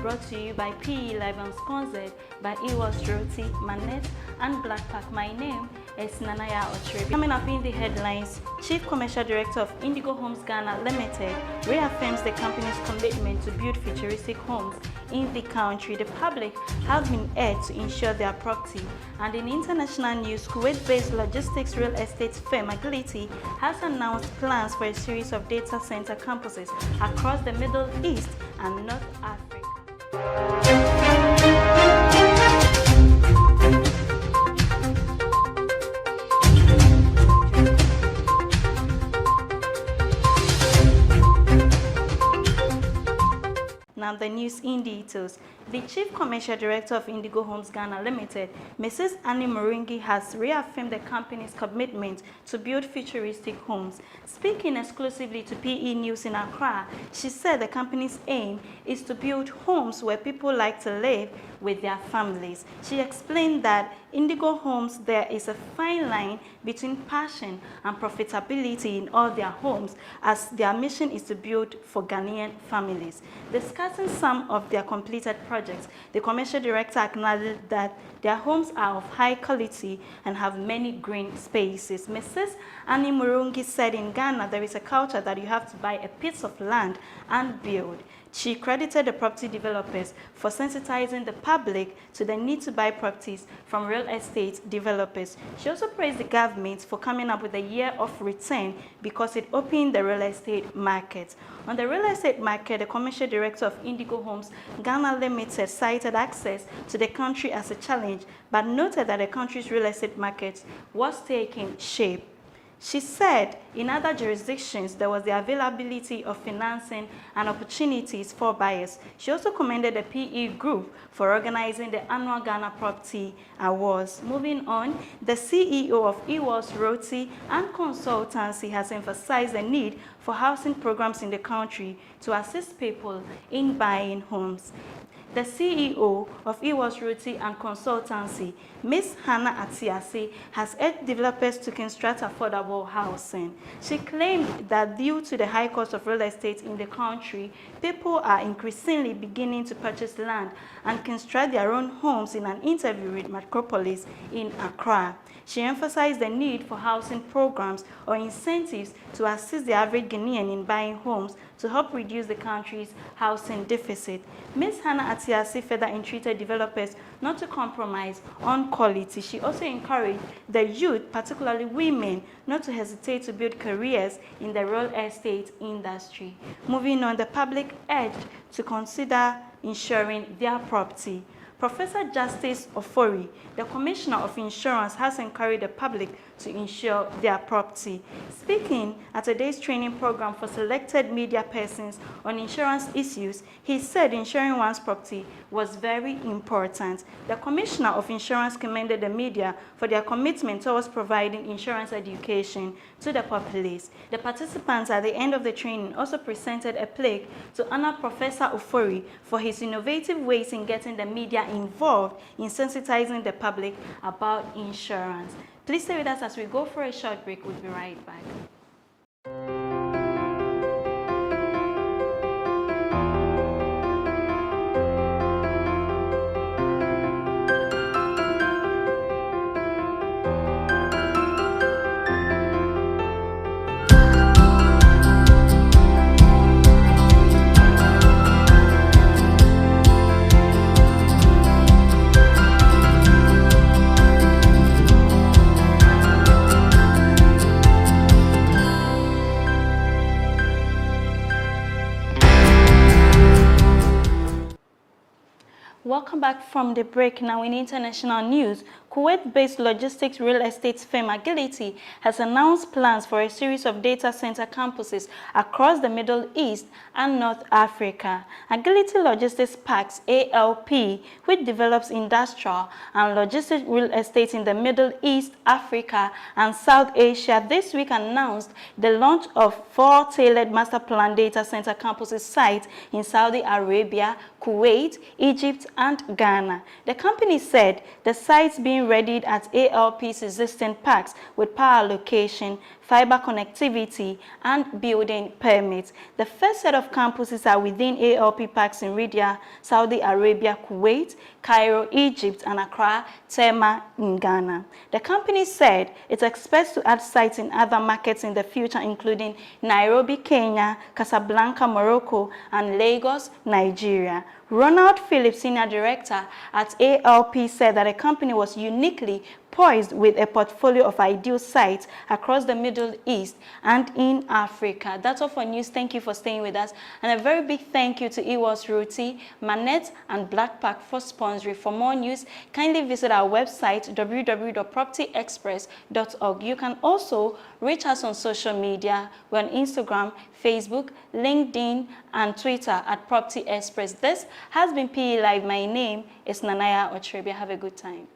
brought to you by PE Live and sponsored by Iwas Roti, Manette, and Blackpack. My name is Nanaya Otrebi. Coming up in the headlines, Chief Commercial Director of Indigo Homes Ghana Limited reaffirms the company's commitment to build futuristic homes in the country. The public have been urged to insure their property. And in international news, Kuwait-based logistics real estate firm Agility has announced plans for a series of data center campuses across the Middle East and North Africa. Now the news in details. The Chief Commercial Director of Indigo Homes Ghana Limited, Mrs. Annie Murungi, has reaffirmed the company's commitment to build futuristic homes. Speaking exclusively to PE News in Accra, she said the company's aim is to build homes where people like to live with their families. She explained that Indigo Homes, there is a fine line between passion and profitability in all their homes, as their mission is to build for Ghanaian families. Discussing some of their completed projects, the commercial director acknowledged that their homes are of high quality and have many green spaces. Mrs. Annie Murungi said in Ghana there is a culture that you have to buy a piece of land and build. She credited the property developers for sensitizing the public to the need to buy properties from real estate developers. She also praised the government for coming up with a year of return because it opened the real estate market. On the real estate market, the commercial director of Indigo Homes Ghana Limited cited access to the country as a challenge, but noted that the country's real estate market was taking shape. She said in other jurisdictions there was the availability of financing and opportunities for buyers. She also commended the PE Group for organizing the annual Ghana Property Awards. Moving on, the CEO of Iwas Roti and Consultancy has emphasized the need for housing programs in the country to assist people in buying homes. The CEO of Iwas Roti and Consultancy, Ms. Hannah Atiasi, has urged developers to construct affordable housing. She claimed that due to the high cost of real estate in the country, people are increasingly beginning to purchase land and construct their own homes. In an interview with Macropolis in Accra, she emphasized the need for housing programs or incentives to assist the average Ghanaian in buying homes to help reduce the country's housing deficit. Ms. Hannah Atiasi further entreated developers not to compromise on quality. She also encouraged the youth, particularly women, not to hesitate to build careers in the real estate industry. Moving on, the public urged to consider insuring their property. Professor Justice Ofori, the Commissioner of Insurance, has encouraged the public to insure their property. Speaking at a day's training program for selected media persons on insurance issues, he said insuring one's property was very important. The Commissioner of Insurance commended the media for their commitment towards providing insurance education to the populace. The participants at the end of the training also presented a plaque to honor Professor Ofori for his innovative ways in getting the media involved in sensitizing the public about insurance. Please stay with us as we go for a short break. We'll be right back. Welcome back from the break. Now in international news, Kuwait-based logistics real estate firm Agility has announced plans for a series of data center campuses across the Middle East and North Africa. Agility Logistics Parks, ALP, which develops industrial and logistics real estate in the Middle East, Africa, and South Asia, this week announced the launch of 4 tailored master plan data center campuses sites in Saudi Arabia, Kuwait, Egypt, and Ghana. The company said the sites being being readied at ALP's existing parks with power allocation, fiber connectivity, and building permits. The first set of campuses are within ALP parks in Riyadh, Saudi Arabia, Kuwait, Cairo, Egypt, and Accra, Tema in Ghana. The company said it expects to add sites in other markets in the future, including Nairobi, Kenya, Casablanca, Morocco, and Lagos, Nigeria. Ronald Phillips, Senior Director at ALP, said that the company was uniquely poised with a portfolio of ideal sites across the Middle East and in Africa. That's all for news. Thank you for staying with us. And a very big thank you to Ewas Roti, Manette, and Blackpack for sponsoring. For more news, kindly visit our website, www.propertyexpress.org. You can also reach us on social media. We're on Instagram, Facebook, LinkedIn, and Twitter at Property Express. This has been PE Live. My name is Nanaya Otrebia. Have a good time.